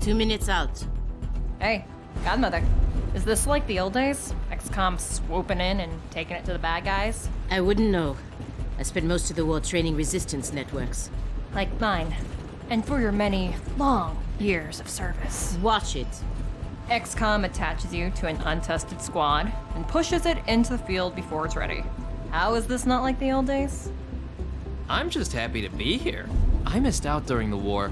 Two minutes out. Hey, Godmother. Is this like the old days? Xcom swooping in and taking it to the bad guys? I wouldn't know. I spent most of the war training resistance networks. Like mine. And for your many, long years of service. Watch it. Xcom attaches you to an untested squad and pushes it into the field before it's ready. How is this not like the old days? I'm just happy to be here. I missed out during the war.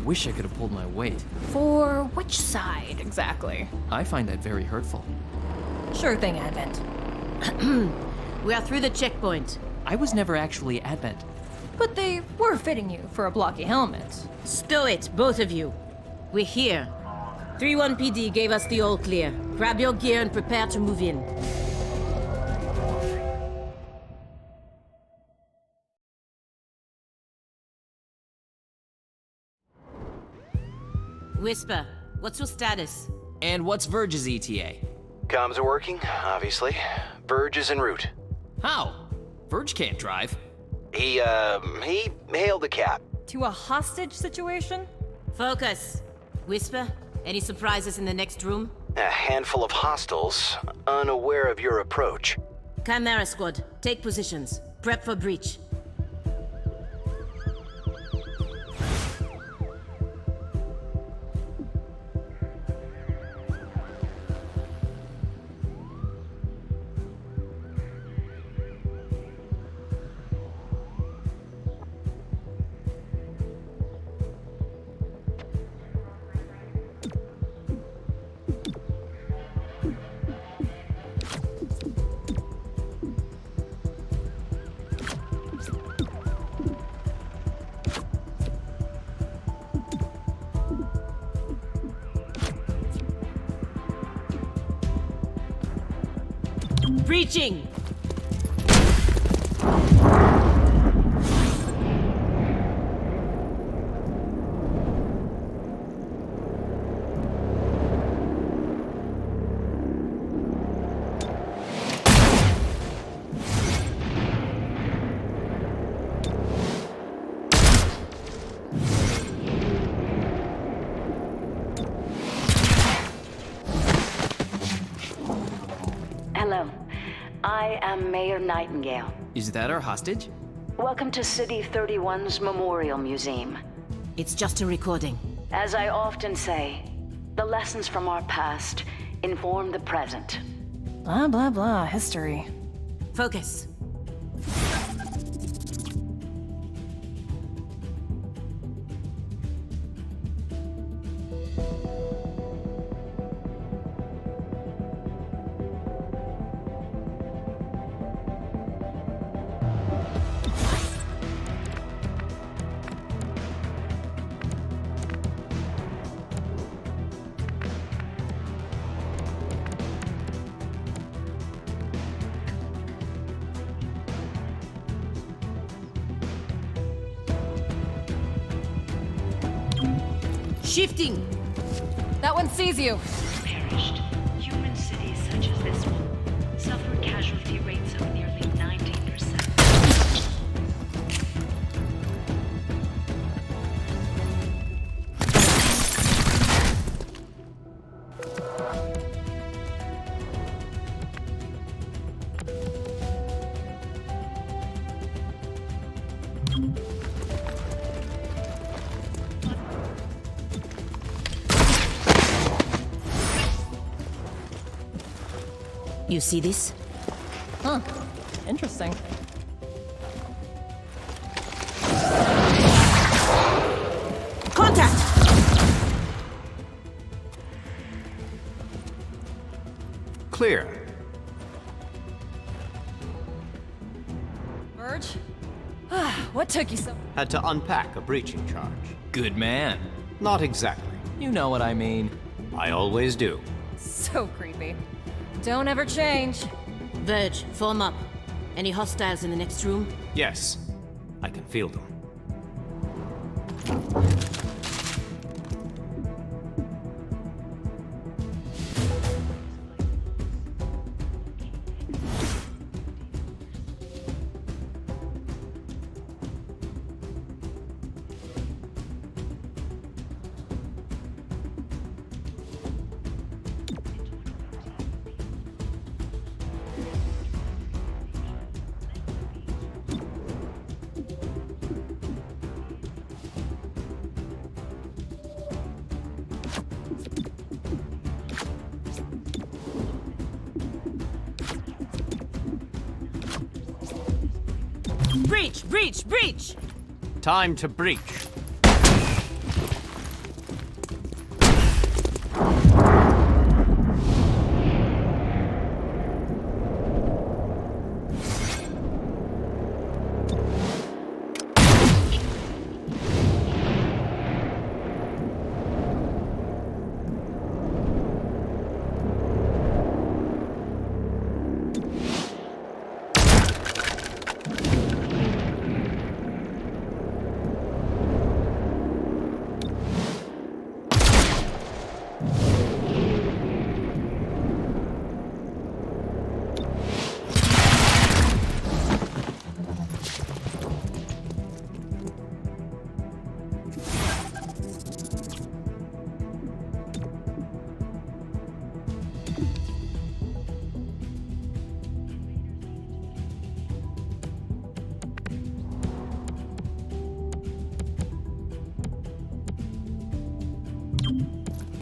Wish I could have pulled my weight. For which side, exactly? I find that very hurtful. Sure thing, Advent. We are through the checkpoint. I was never actually Advent. But they were fitting you for a blocky helmet. Stow it, both of you. We're here. 3-1 PD gave us the all clear. Grab your gear and prepare to move in. Whisper, what's your status? And what's Verge's ETA? Comms are working, obviously. Verge is en route. How? Verge can't drive. He hailed a cab. To a hostage situation? Focus. Whisper, any surprises in the next room? A handful of hostiles, unaware of your approach. Chimera squad, take positions. Prep for breach. Breaching! Hello. I am Mayor Nightingale. Is that our hostage? Welcome to City 31's Memorial Museum. It's just a recording. As I often say, the lessons from our past inform the present. Blah, blah, blah, history. Focus. Shifting! That one sees you! Perished. Human cities such as this one suffer casualty rates of nearly 90%. You see this? Huh. Interesting. Contact! Clear. Verge? What took you so... Had to unpack a breaching charge. Good man. Not exactly. You know what I mean. I always do. So creepy. Don't ever change. Verge, form up. Any hostiles in the next room? Yes, I can feel them. Breach! Breach! Breach! Time to breach.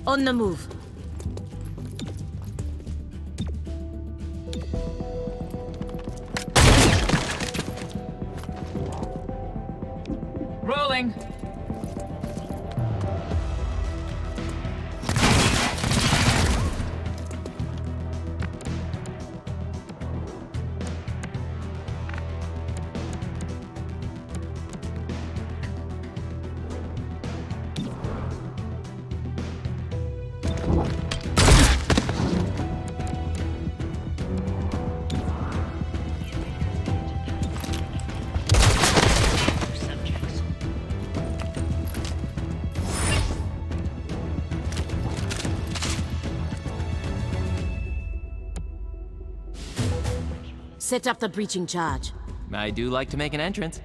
On the move. Rolling. Subjects. Set up the breaching charge. I do like to make an entrance.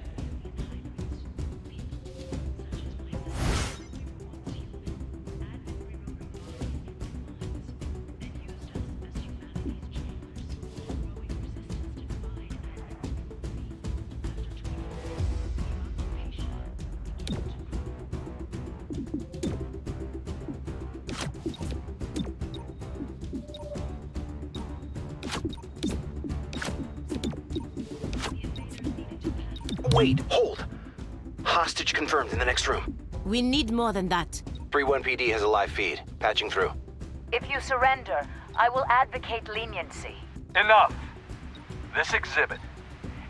Wait, hold. Hostage confirmed in the next room. We need more than that. 3-1 PD has a live feed. Patching through. If you surrender, I will advocate leniency. Enough! This exhibit,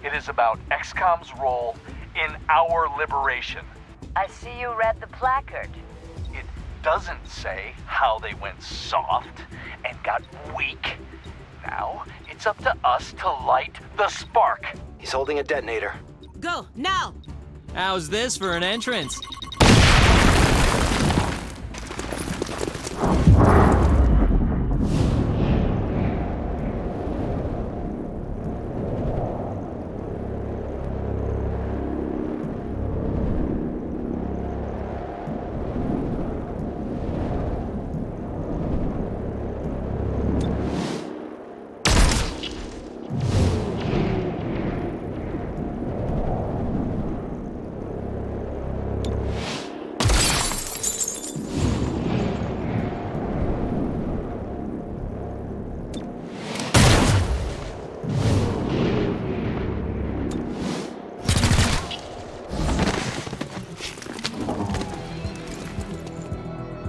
it is about Xcom's role in our liberation. I see you read the placard. It doesn't say how they went soft and got weak. Now, it's up to us to light the spark. He's holding a detonator. Go, now! How's this for an entrance?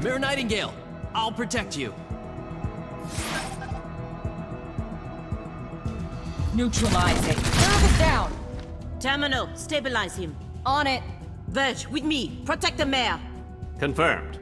Mirror Nightingale, I'll protect you. Neutralize it. Nerve it down. Terminal, stabilize him. On it. Verge, with me. Protect the mayor. Confirmed.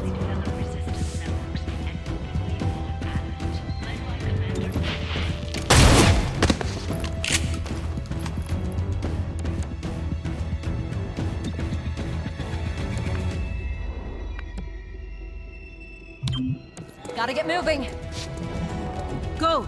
We develop resistance networks and openly evolve patterns, led by Commander. Gotta get moving. Go!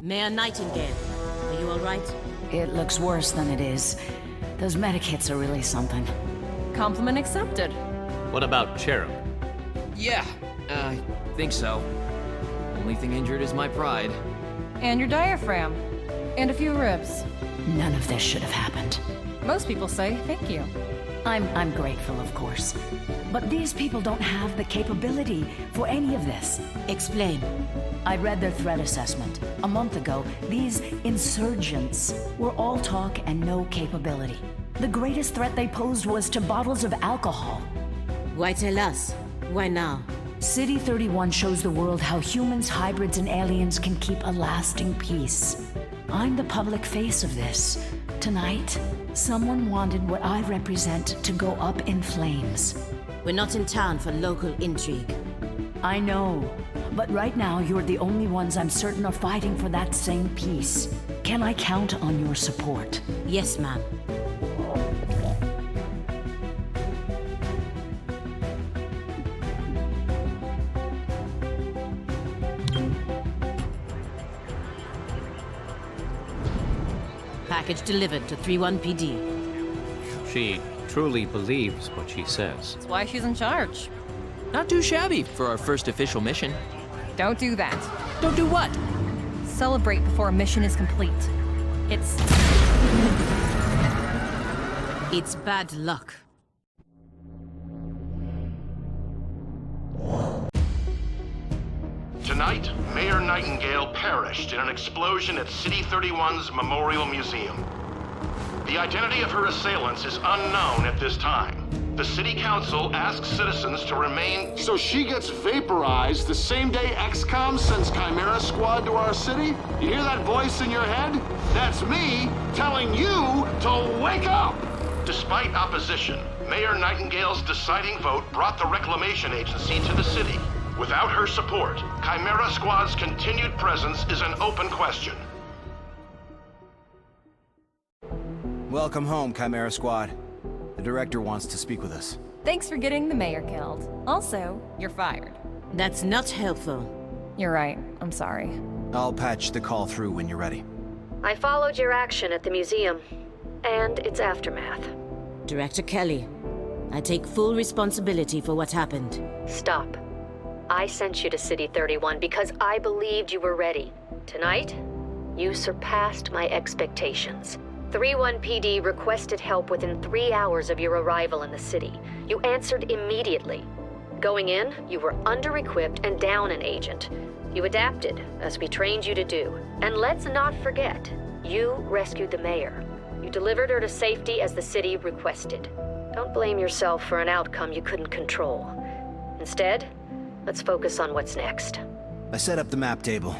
Mayor Nightingale, are you all right? It looks worse than it is. Those medikits are really something. Compliment accepted. What about Cherub? Yeah, I think so. Only thing injured is my pride. And your diaphragm. And a few ribs. None of this should have happened. Most people say thank you. I'm grateful, of course. But these people don't have the capability for any of this. Explain. I read their threat assessment. A month ago, these insurgents were all talk and no capability. The greatest threat they posed was to bottles of alcohol. Why tell us? Why now? City 31 shows the world how humans, hybrids, and aliens can keep a lasting peace. I'm the public face of this. Tonight, someone wanted what I represent to go up in flames. We're not in town for local intrigue. I know, but right now you're the only ones I'm certain are fighting for that same peace. Can I count on your support? Yes, ma'am. Package delivered to 31 PD. She truly believes what she says. That's why she's in charge. Not too shabby for our first official mission. Don't do that. Don't do what? Celebrate before a mission is complete. It's bad luck. Tonight, Mayor Nightingale perished in an explosion at City 31's Memorial Museum. The identity of her assailants is unknown at this time. The City Council asks citizens to remain... So she gets vaporized the same day Xcom sends Chimera Squad to our city? You hear that voice in your head? That's me telling you to wake up! Despite opposition, Mayor Nightingale's deciding vote brought the Reclamation Agency to the city. Without her support, Chimera Squad's continued presence is an open question. Welcome home, Chimera Squad. The director wants to speak with us. thanks for getting the mayor killed. Also, you're fired. That's not helpful. You're right. I'm sorry. I'll patch the call through when you're ready. I followed your action at the museum, and its aftermath. Director Kelly, I take full responsibility for what happened. Stop. I sent you to City 31 because I believed you were ready. Tonight, you surpassed my expectations. 3-1 PD requested help within 3 hours of your arrival in the city. You answered immediately. Going in, you were under-equipped and down an agent. You adapted, as we trained you to do. And let's not forget, you rescued the mayor. You delivered her to safety as the city requested. Don't blame yourself for an outcome you couldn't control. Instead, let's focus on what's next. I set up the map table.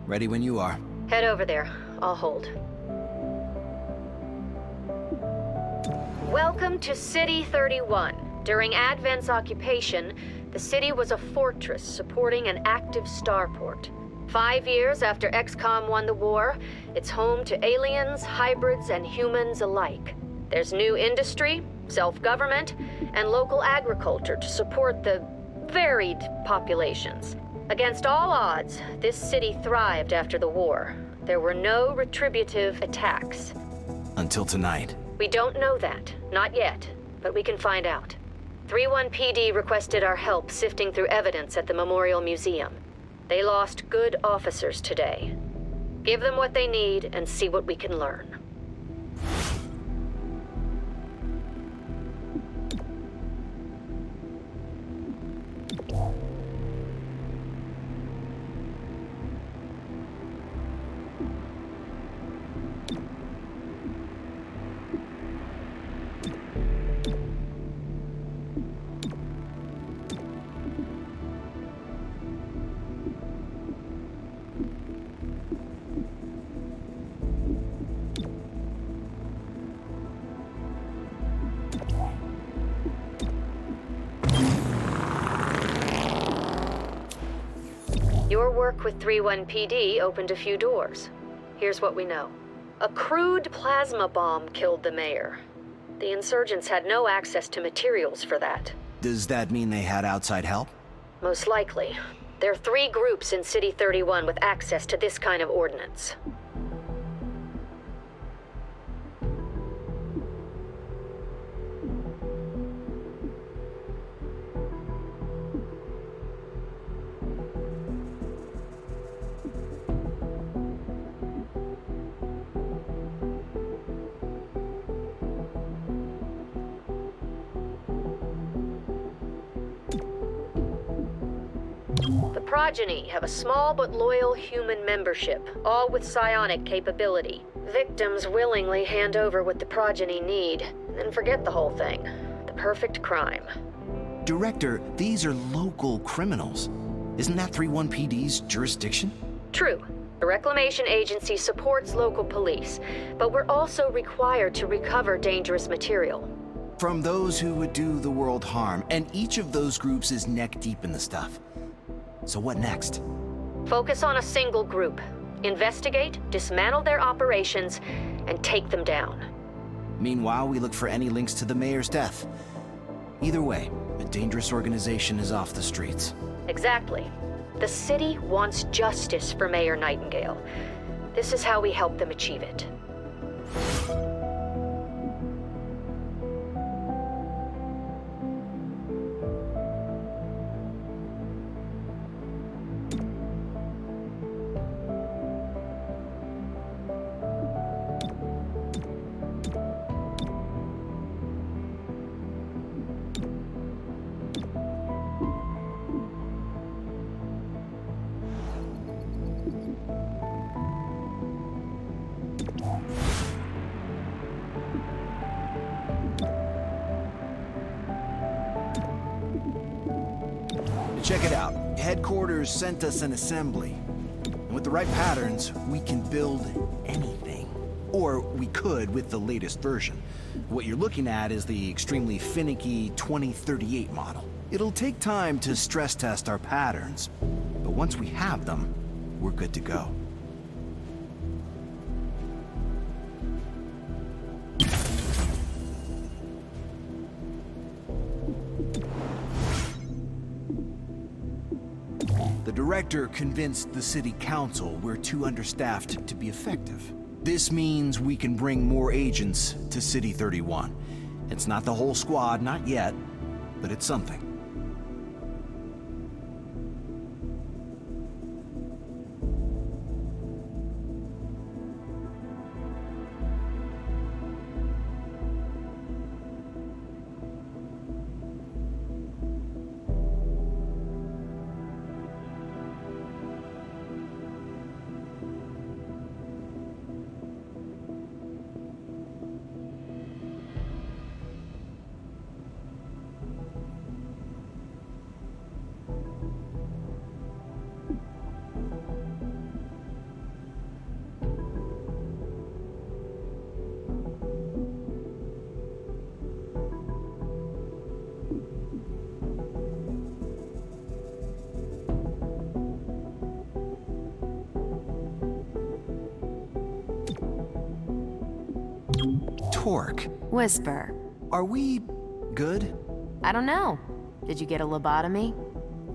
Ready when you are. Head over there. I'll hold. Welcome to City 31. During Advent's occupation, the city was a fortress supporting an active starport. 5 years after Xcom won the war, it's home to aliens, hybrids, and humans alike. There's new industry, self-government, and local agriculture to support the varied populations. Against all odds, this city thrived after the war. There were no retributive attacks. Until tonight. We don't know that. Not yet. But we can find out. 3-1 PD requested our help sifting through evidence at the Memorial Museum. They lost good officers today. Give them what they need and see what we can learn. Your work with 3-1 PD opened a few doors. Here's what we know. A crude plasma bomb killed the mayor. The insurgents had no access to materials for that. Does that mean they had outside help? Most likely. There are 3 groups in City 31 with access to this kind of ordnance. The Progeny have a small but loyal human membership, all with psionic capability. Victims willingly hand over what the Progeny need, and then forget the whole thing. The perfect crime. Director, these are local criminals. Isn't that 3-1 PD's jurisdiction? True. The Reclamation Agency supports local police, but we're also required to recover dangerous material. From those who would do the world harm, and each of those groups is neck deep in the stuff. So what next? Focus on a single group. Investigate, dismantle their operations, and take them down. Meanwhile, we look for any links to the mayor's death. Either way, a dangerous organization is off the streets. Exactly. The city wants justice for Mayor Nightingale. This is how we help them achieve it. Check it out. Headquarters sent us an assembly. And with the right patterns, we can build anything. Or we could with the latest version. What you're looking at is the extremely finicky 2038 model. It'll take time to stress test our patterns, but once we have them, we're good to go. The director convinced the city council we're too understaffed to be effective. This means we can bring more agents to City 31. It's not the whole squad, not yet, but it's something. Torque, Whisper. are we good? I don't know. Did you get a lobotomy?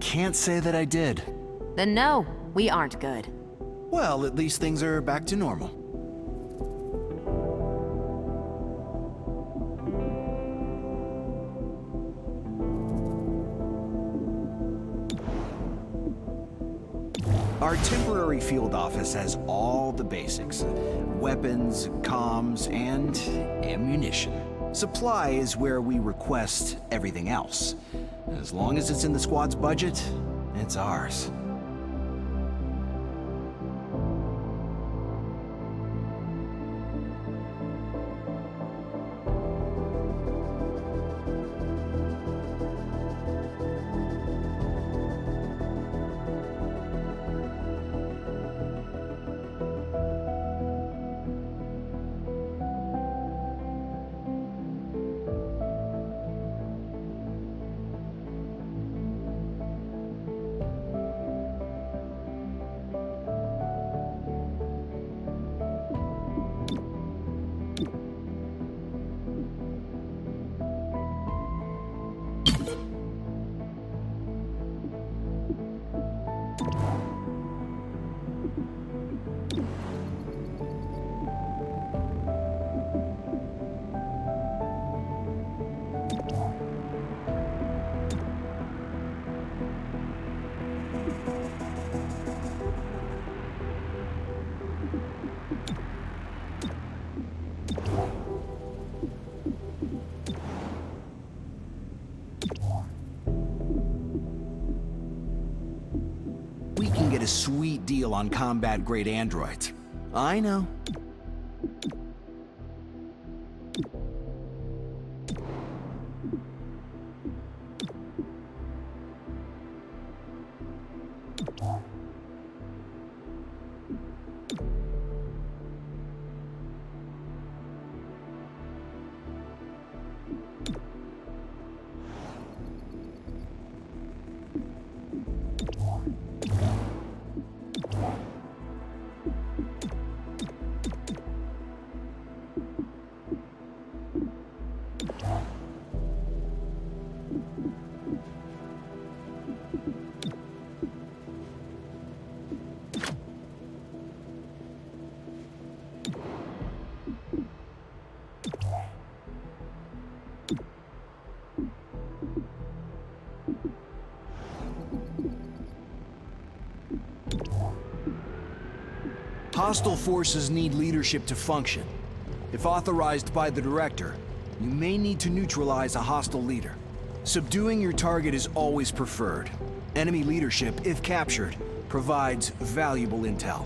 Can't say that I did. Then no, we aren't good. Well, at least things are back to normal. Our temporary field office has all the basics. Weapons, comms, and ammunition. Supply is where we request everything else. As long as it's in the squad's budget, it's ours. We can get a sweet deal on combat-grade androids. I know. Hostile forces need leadership to function. If authorized by the director, you may need to neutralize a hostile leader. Subduing your target is always preferred. Enemy leadership, if captured, provides valuable intel.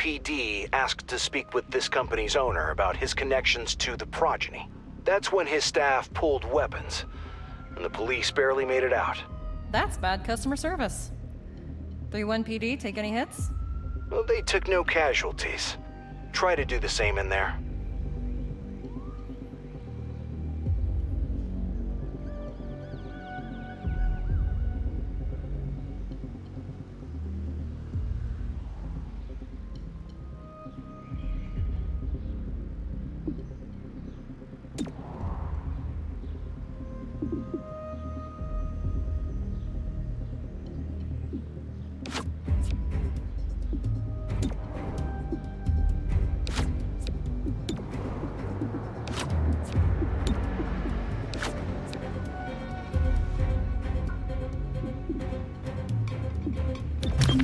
PD asked to speak with this company's owner about his connections to the progeny. That's when his staff pulled weapons, and the police barely made it out. That's bad customer service. 3-1 PD, take any hits? Well, they took no casualties. Try to do the same in there.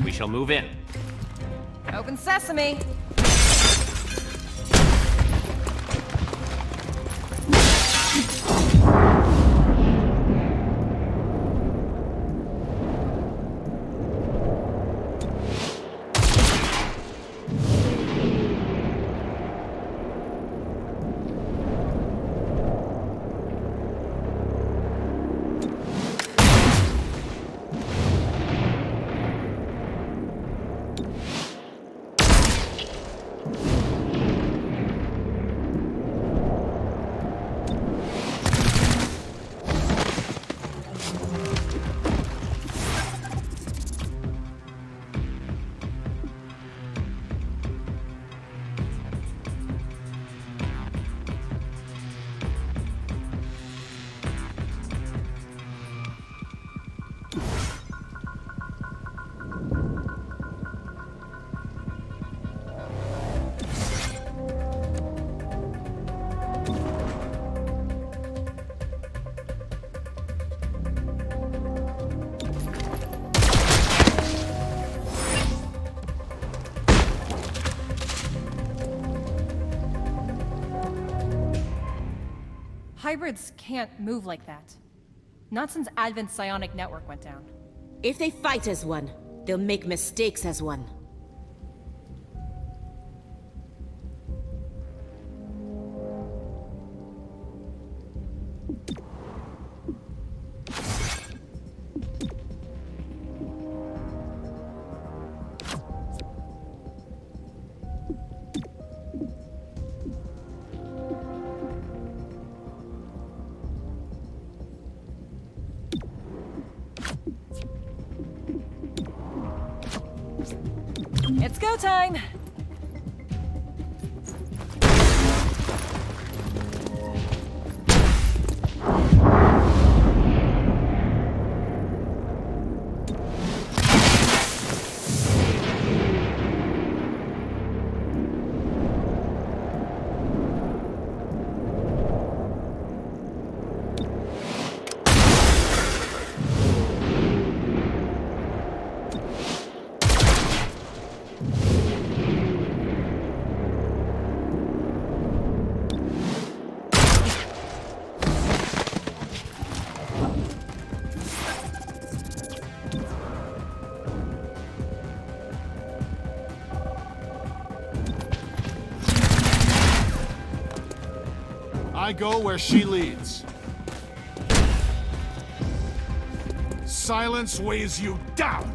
We shall move in. Open sesame. Hybrids can't move like that. Not since Advent's psionic network went down. If they fight as one, they'll make mistakes as one. It's go time! I go where she leads. Silence weighs you down!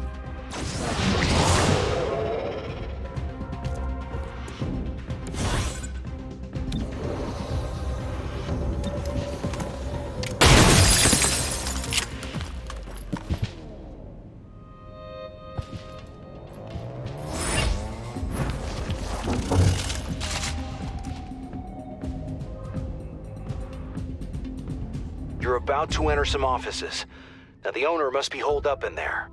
You're about to enter some offices. Now the owner must be holed up in there.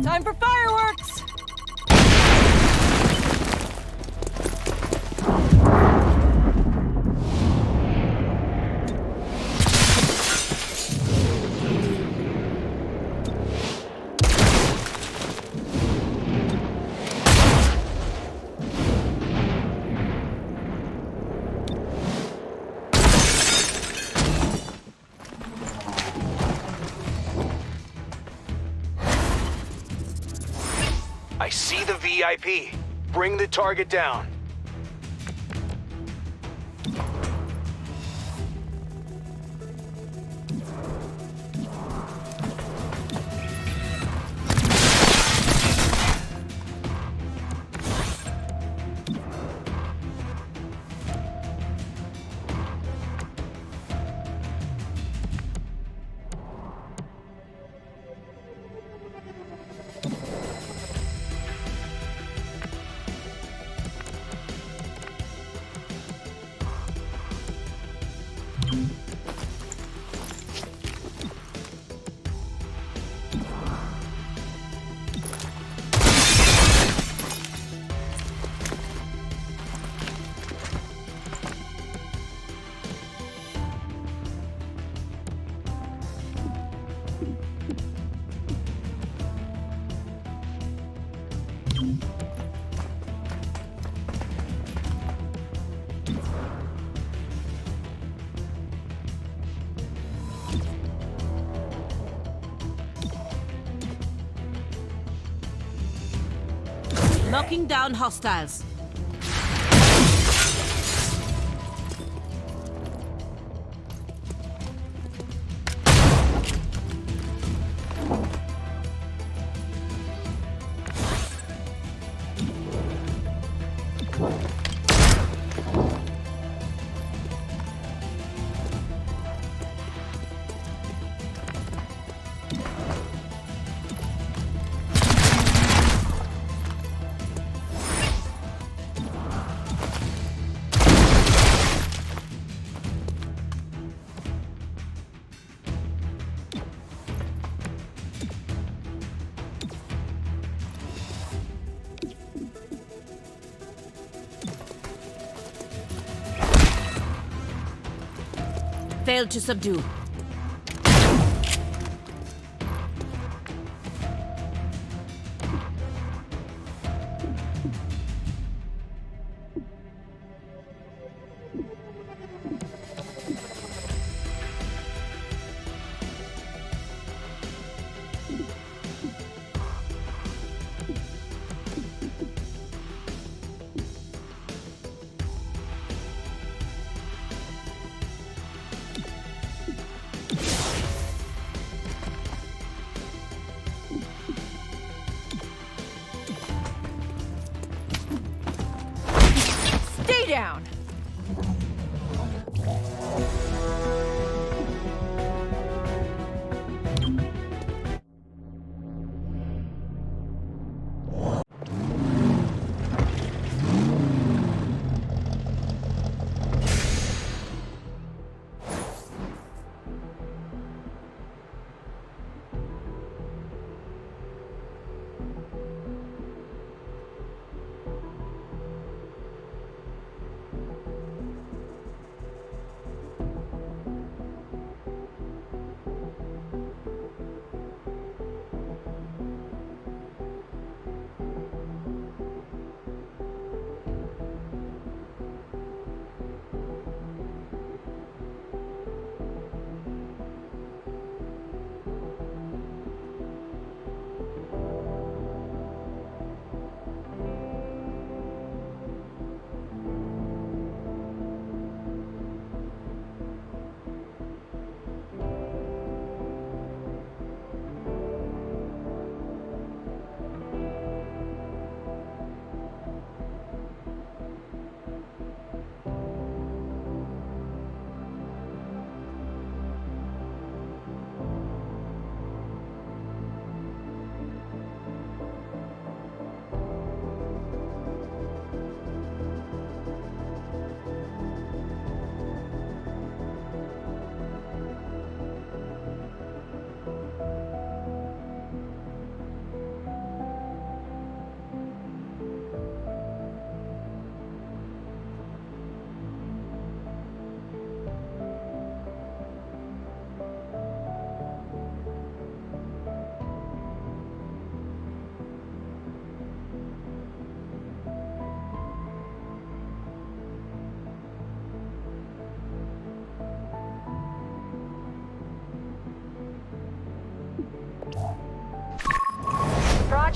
Time for fireworks! the VIP. Bring the target down. Knocking down hostiles. Failed to subdue.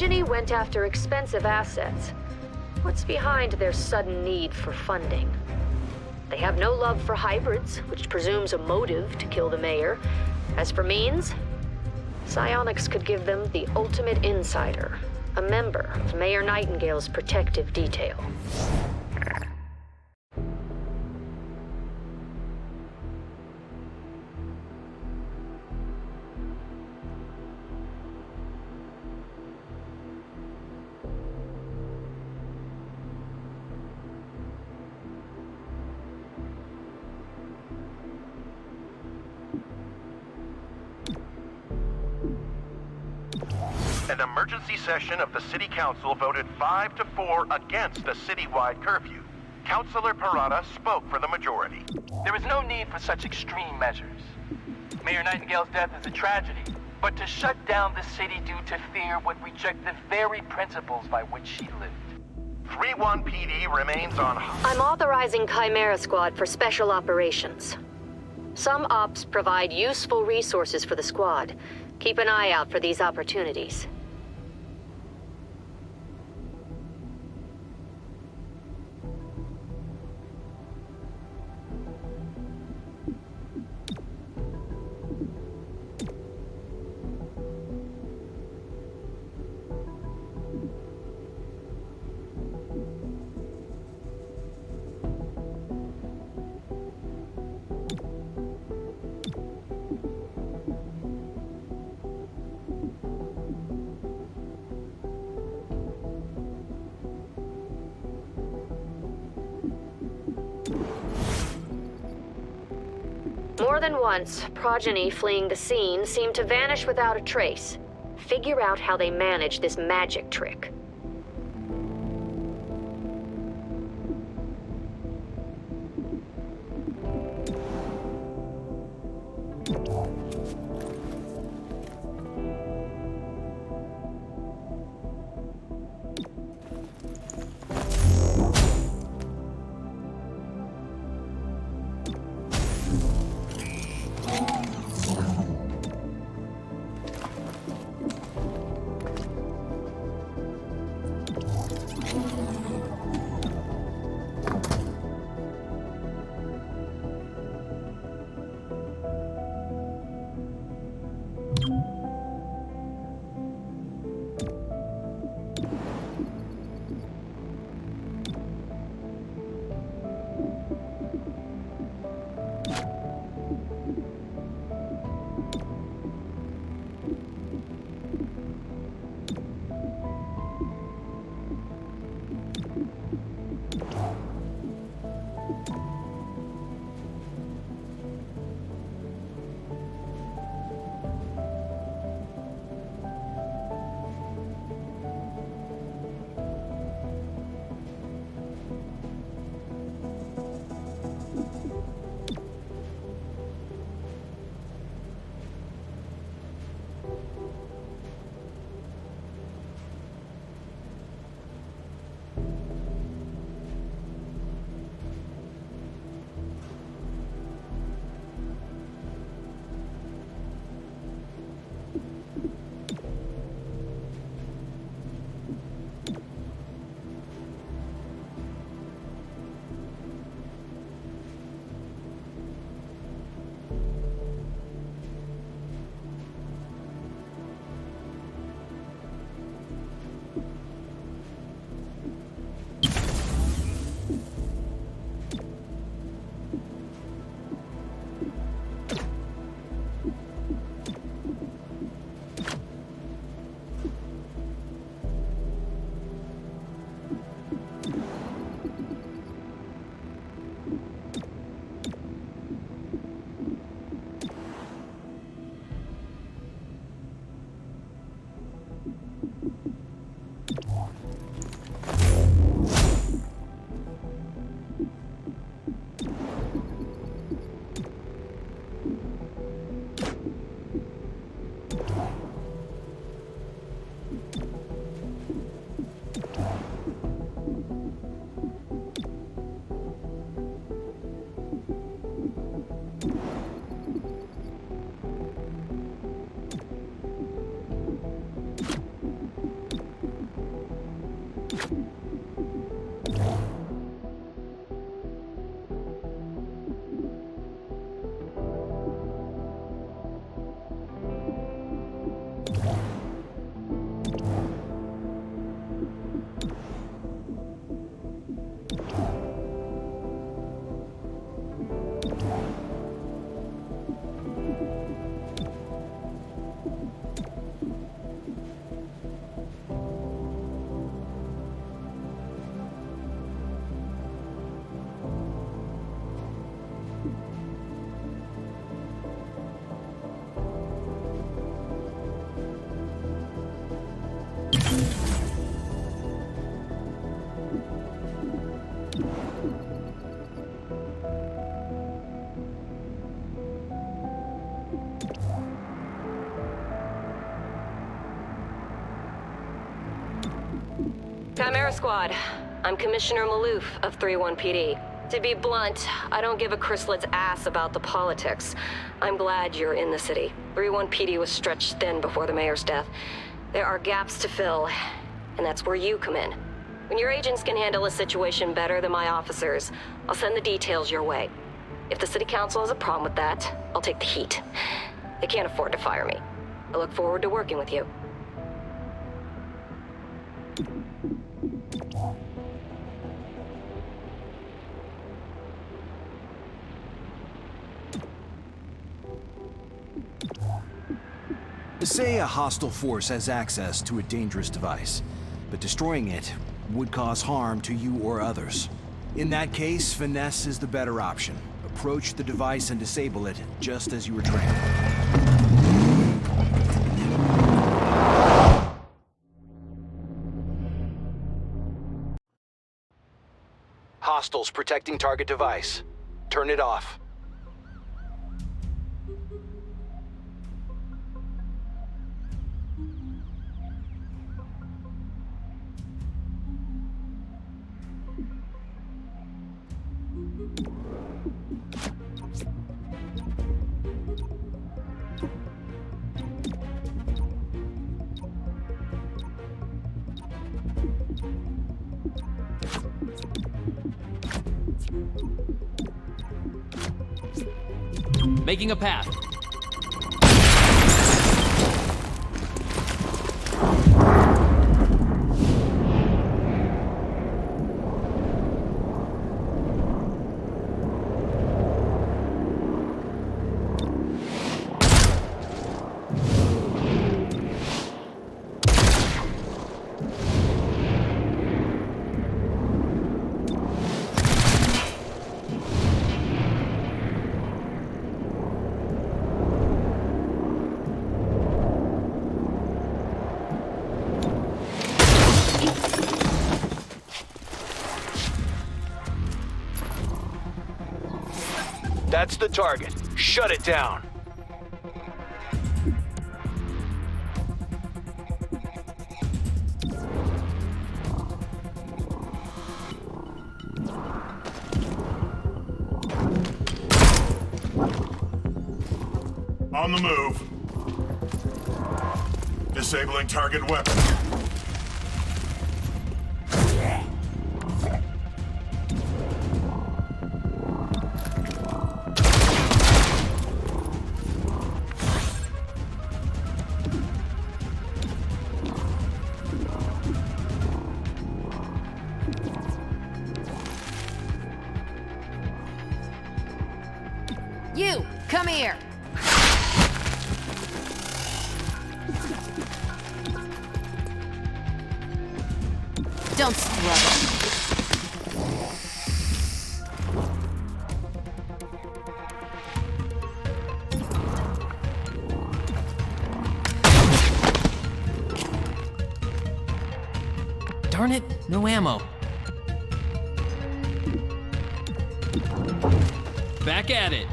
Progeny went after expensive assets. What's behind their sudden need for funding? They have no love for hybrids, which presumes a motive to kill the mayor. As for means, psionics could give them the ultimate insider, a member of Mayor Nightingale's protective detail. An emergency session of the City Council voted 5-4 against a citywide curfew. Councilor Parada spoke for the majority. There is no need for such extreme measures. Mayor Nightingale's death is a tragedy, but to shut down the city due to fear would reject the very principles by which she lived. 3-1 PD remains on... I'm authorizing Chimera Squad for special operations. Some ops provide useful resources for the squad. Keep an eye out for these opportunities. More than once, Progeny fleeing the scene seemed to vanish without a trace. Figure out how they manage this magic trick. Chimera Squad, I'm Commissioner Maloof of 3-1 PD. To be blunt, I don't give a chrysalis ass about the politics. I'm glad you're in the city. 3-1 PD was stretched thin before the mayor's death. There are gaps to fill, and that's where you come in. When your agents can handle a situation better than my officers, I'll send the details your way. If the city council has a problem with that, I'll take the heat. They can't afford to fire me. I look forward to working with you. Say a hostile force has access to a dangerous device, but destroying it would cause harm to you or others. In that case, finesse is the better option. Approach the device and disable it, just as you were trained. Hostiles protecting target device. Turn it off. Making a path. That's the target. Shut it down. On the move. Disabling target weapon. You, come here. Don't struggle. Darn it, no ammo. Back at it.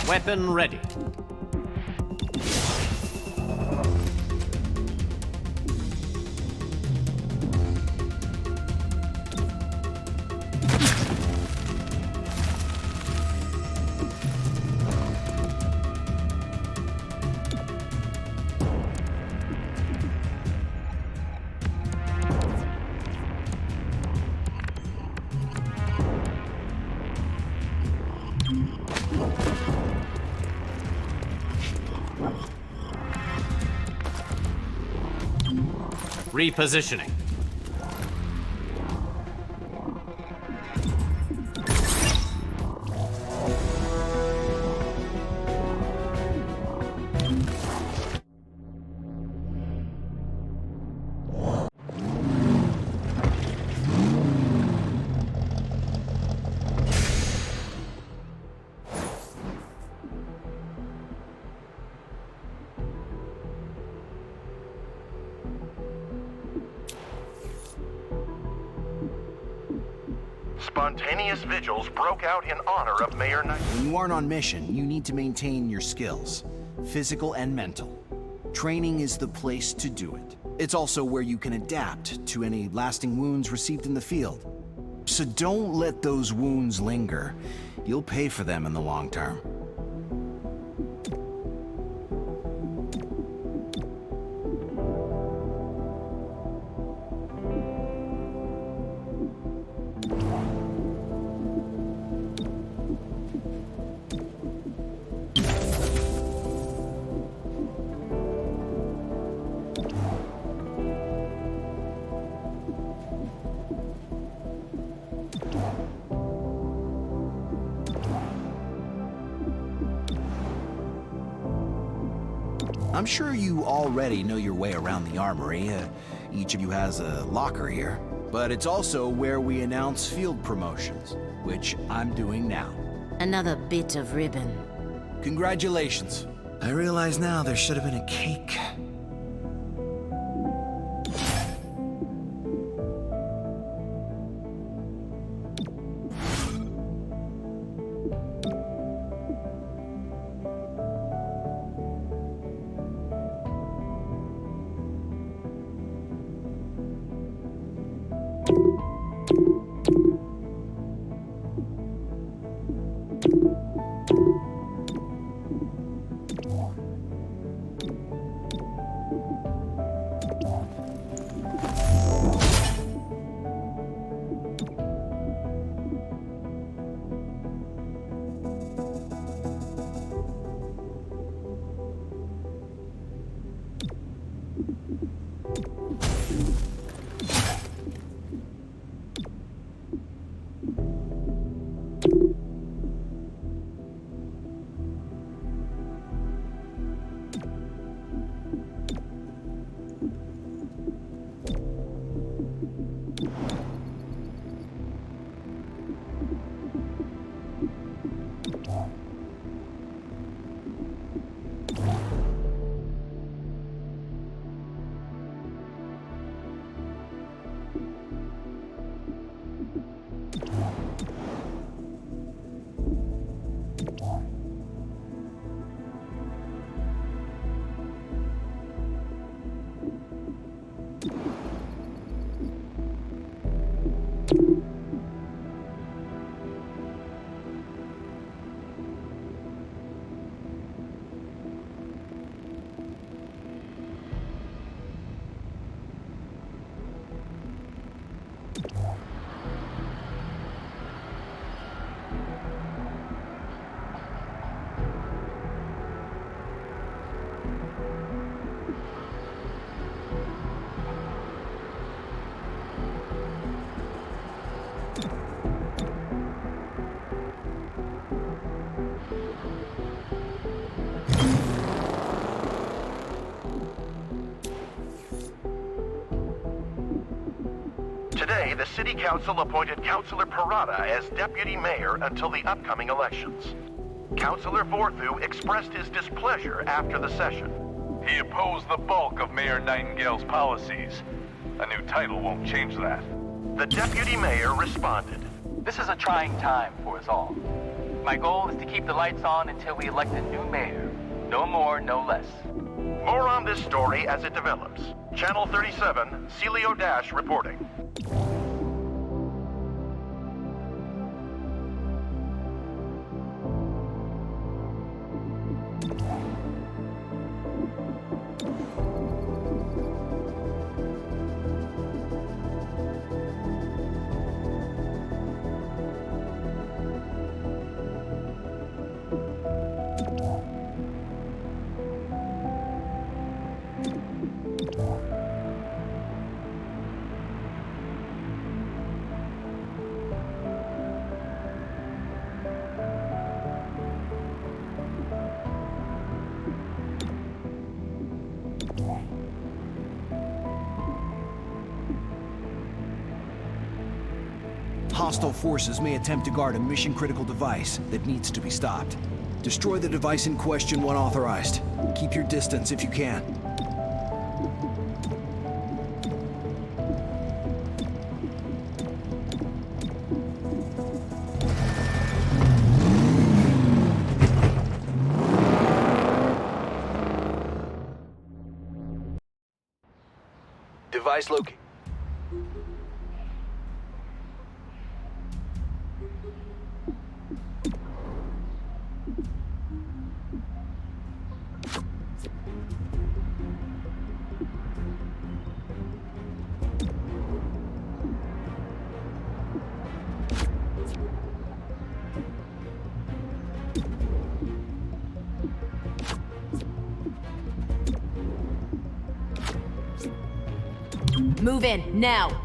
Weapon ready. Repositioning. Spontaneous vigils broke out in honor of Mayor Knight. When you aren't on mission, you need to maintain your skills, physical and mental. Training is the place to do it. It's also where you can adapt to any lasting wounds received in the field. So don't let those wounds linger. You'll pay for them in the long term. I'm sure you already know your way around the armory. Each of you has a locker here. But it's also where we announce field promotions, which I'm doing now. Another bit of ribbon. Congratulations. I realize now there should have been a cake. Today, the City Council appointed Councilor Parada as Deputy Mayor until the upcoming elections. Councilor Vorthu expressed his displeasure after the session. He opposed the bulk of Mayor Nightingale's policies. A new title won't change that. The Deputy Mayor responded. This is a trying time for us all. My goal is to keep the lights on until we elect a new mayor. No more, no less. More on this story as it develops. Channel 37, Celio Dash reporting. Hostile forces may attempt to guard a mission-critical device that needs to be stopped. Destroy the device in question when authorized. Keep your distance if you can. Device located. Move in, now!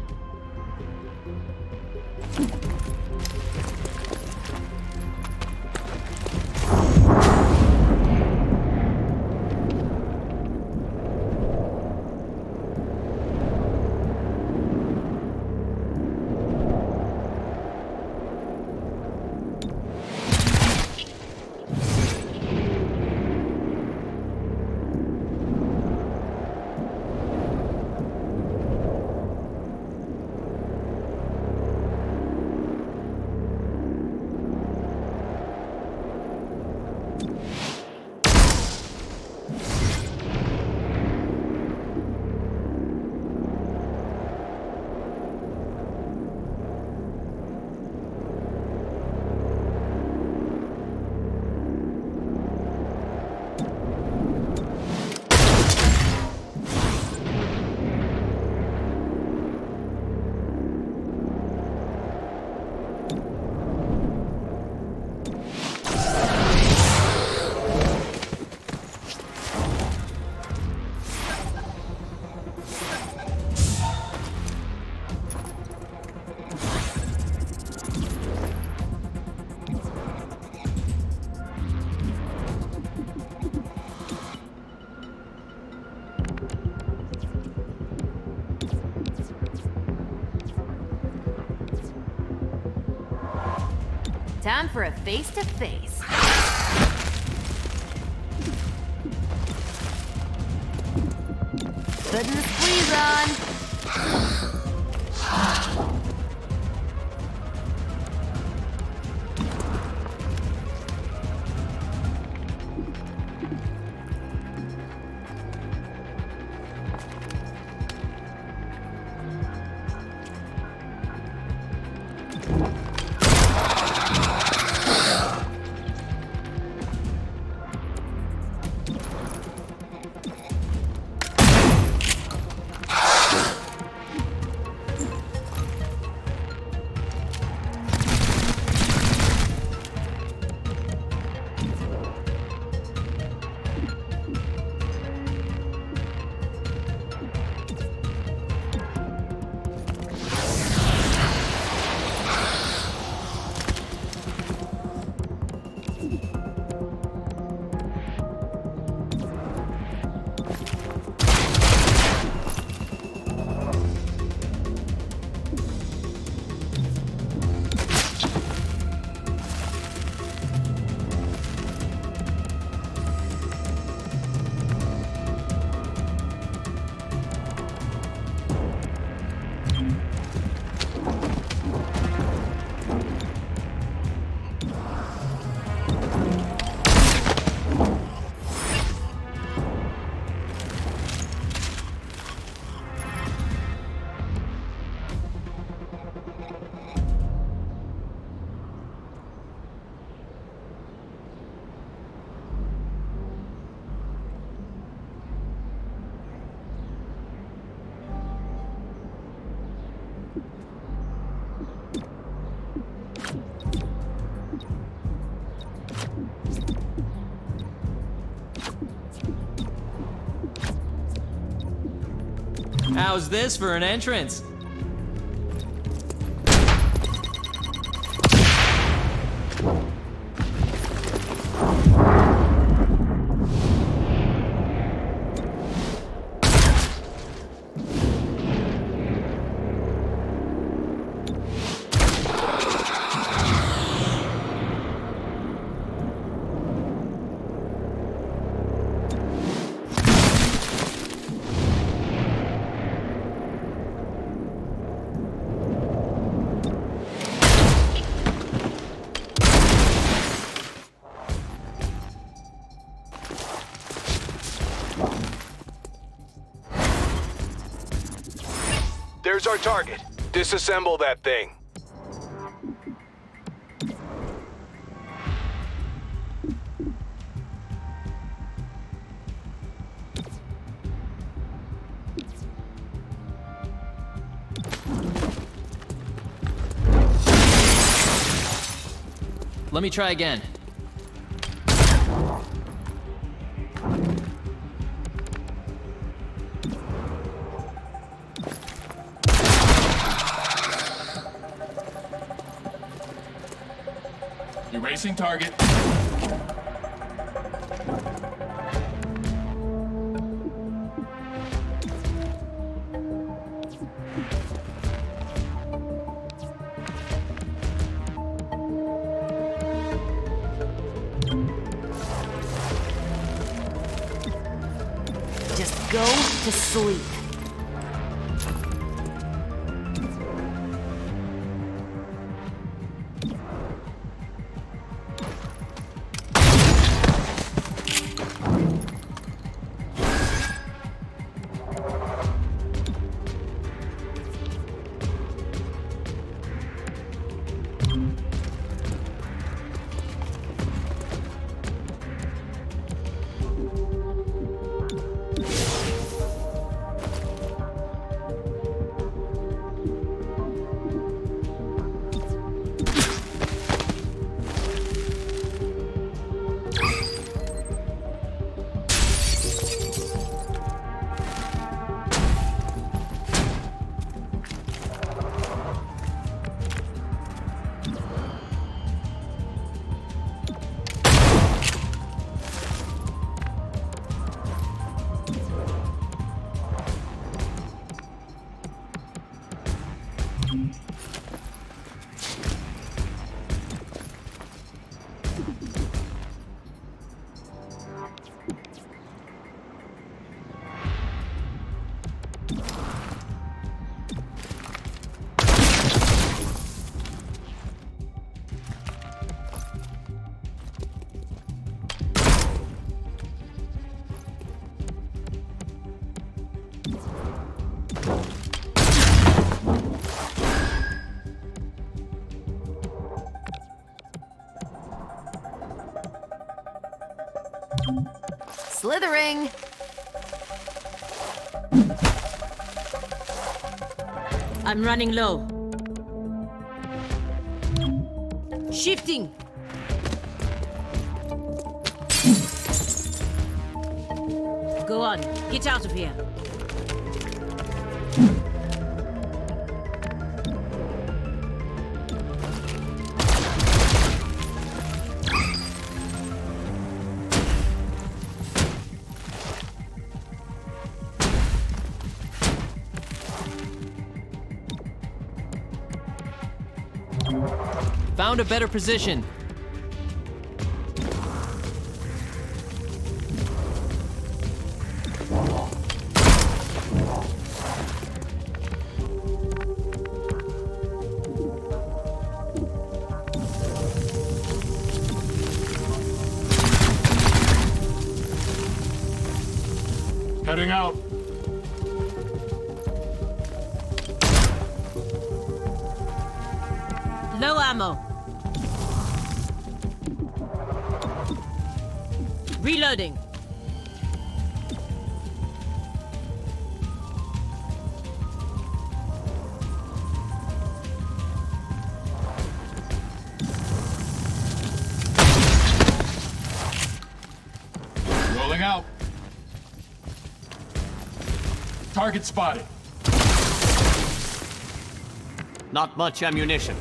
Time for a face-to-face. Putting the squeeze on. How's this for an entrance? our target. Disassemble that thing. Let me try again. Erasing target. Just go to sleep. Slithering. I'm running low. Shifting. Go on, get out of here. Found a better position. Heading out. Low ammo. Reloading. Rolling out. Target spotted. Not much ammunition.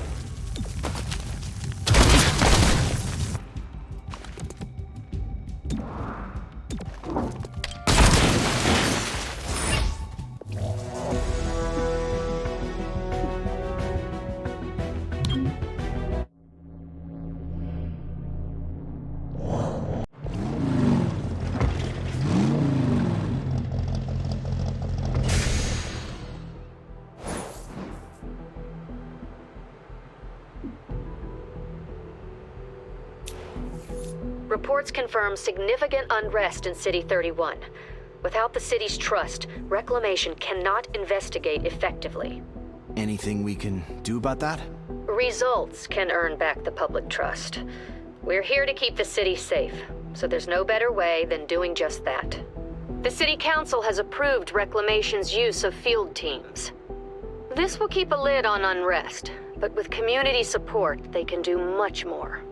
Reports confirm significant unrest in City 31. Without the city's trust, Reclamation cannot investigate effectively. Anything we can do about that? Results can earn back the public trust. We're here to keep the city safe, so there's no better way than doing just that. The City Council has approved Reclamation's use of field teams. This will keep a lid on unrest, but with community support, they can do much more.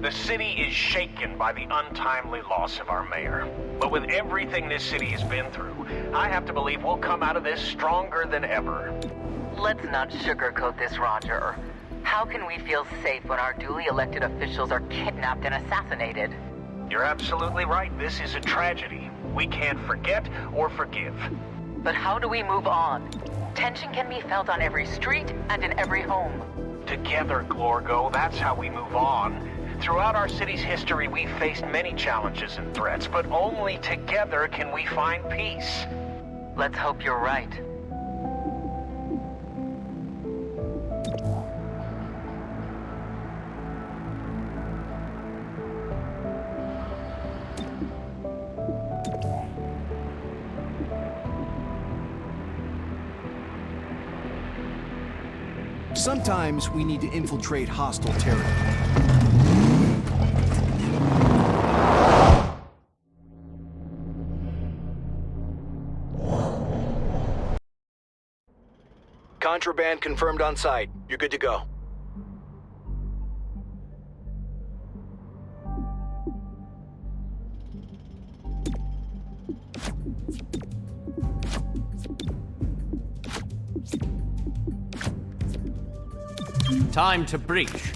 The city is shaken by the untimely loss of our mayor. But with everything this city has been through, I have to believe we'll come out of this stronger than ever. Let's not sugarcoat this, Roger. How can we feel safe when our duly elected officials are kidnapped and assassinated? You're absolutely right. This is a tragedy. We can't forget or forgive. But how do we move on? Tension can be felt on every street and in every home. Together, Glorgo, that's how we move on. Throughout our city's history, we've faced many challenges and threats, but only together can we find peace. Let's hope you're right. Sometimes we need to infiltrate hostile territory. Contraband confirmed on site. You're good to go. Time to breach.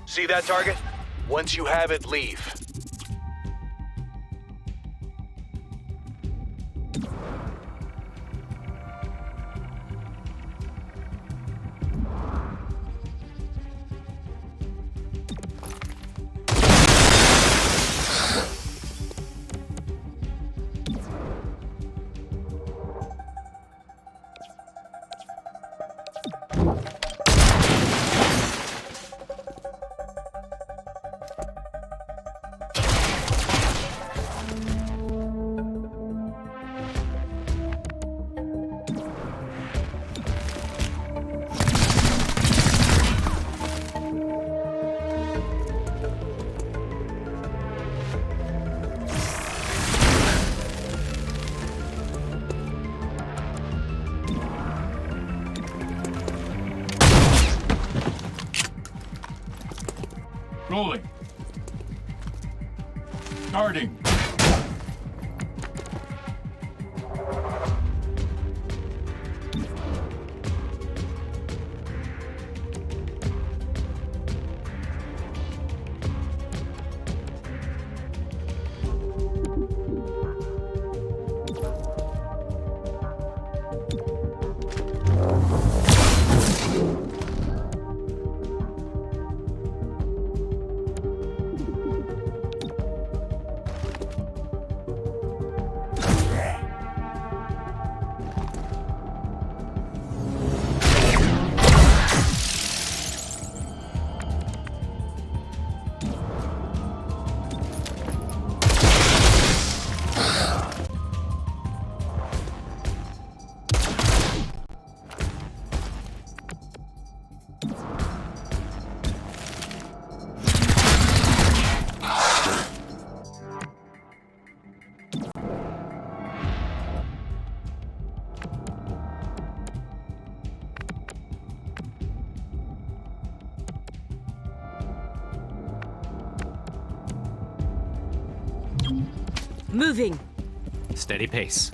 See that target? Once you have it, leave. Rolling. Starting. Moving. Steady pace.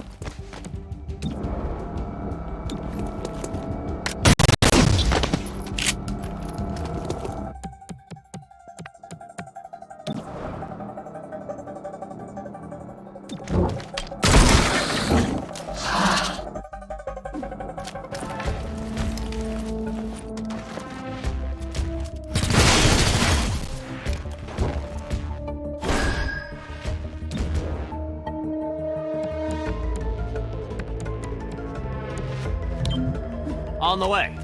On the way.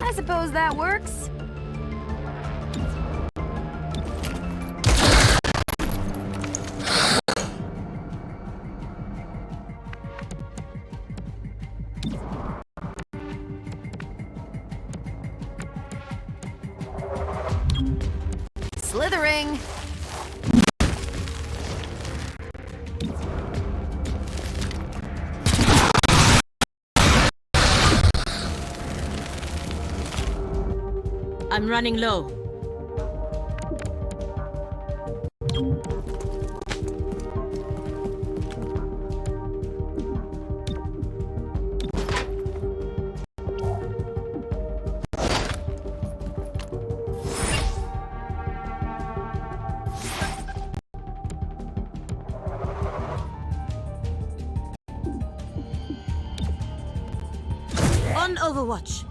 I suppose that works. Slithering. I'm running low. On Overwatch.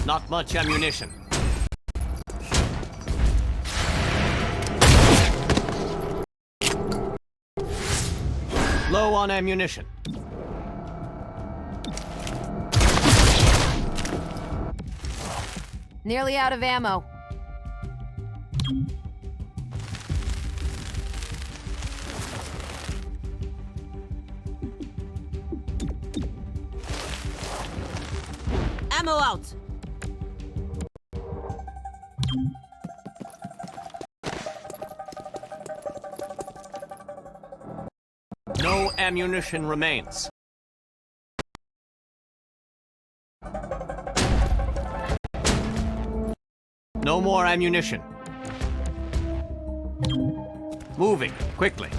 Not much ammunition. Low on ammunition. Nearly out of ammo. Ammo out! No ammunition remains. No more ammunition. Moving, quickly.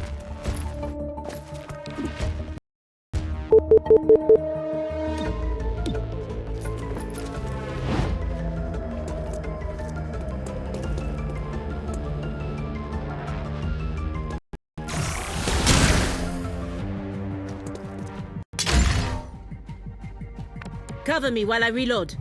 Cover me while I reload.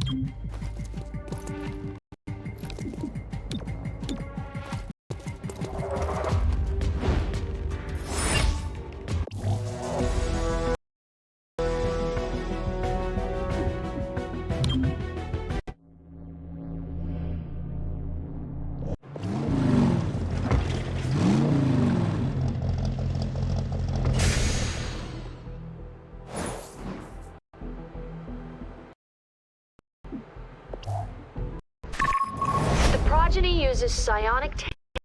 Progeny uses psionic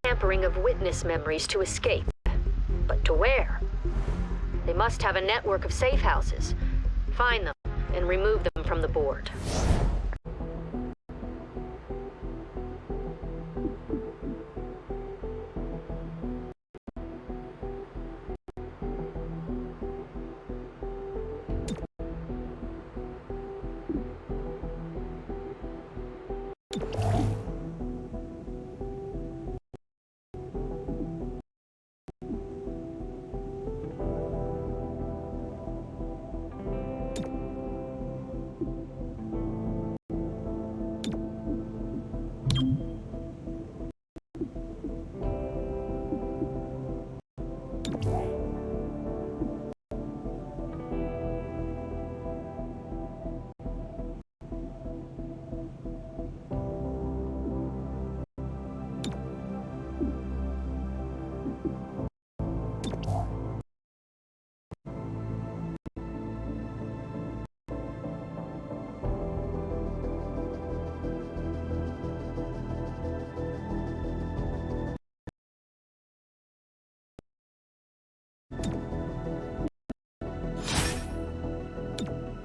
tampering of witness memories to escape. But to where? They must have a network of safe houses. Find them and remove them from the board.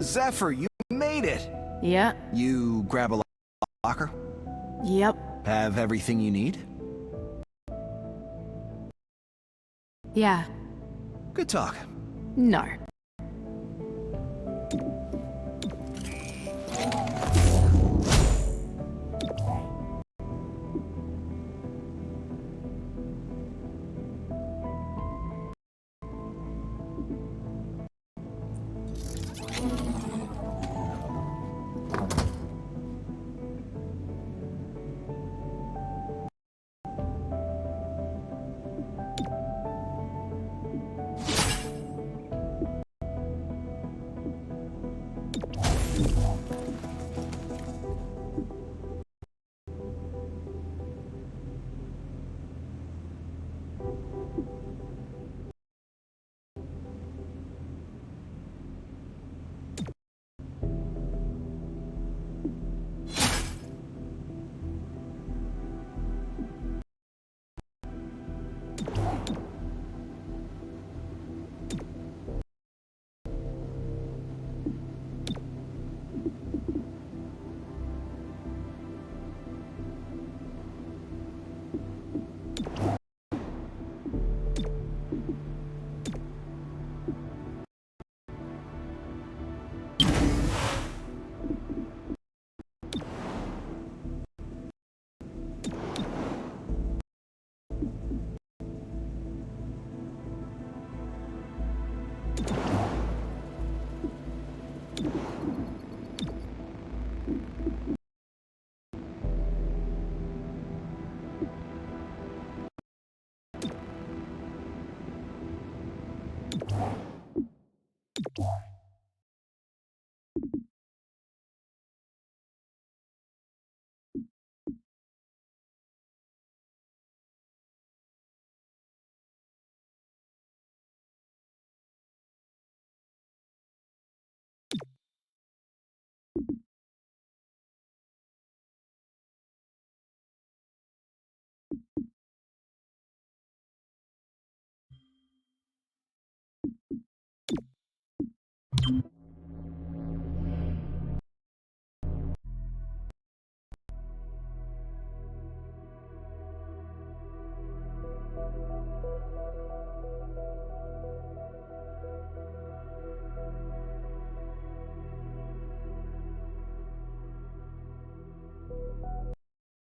Zephyr, you made it! Yeah. You grab a locker? Yep. Have everything you need? Yeah. Good talk. No.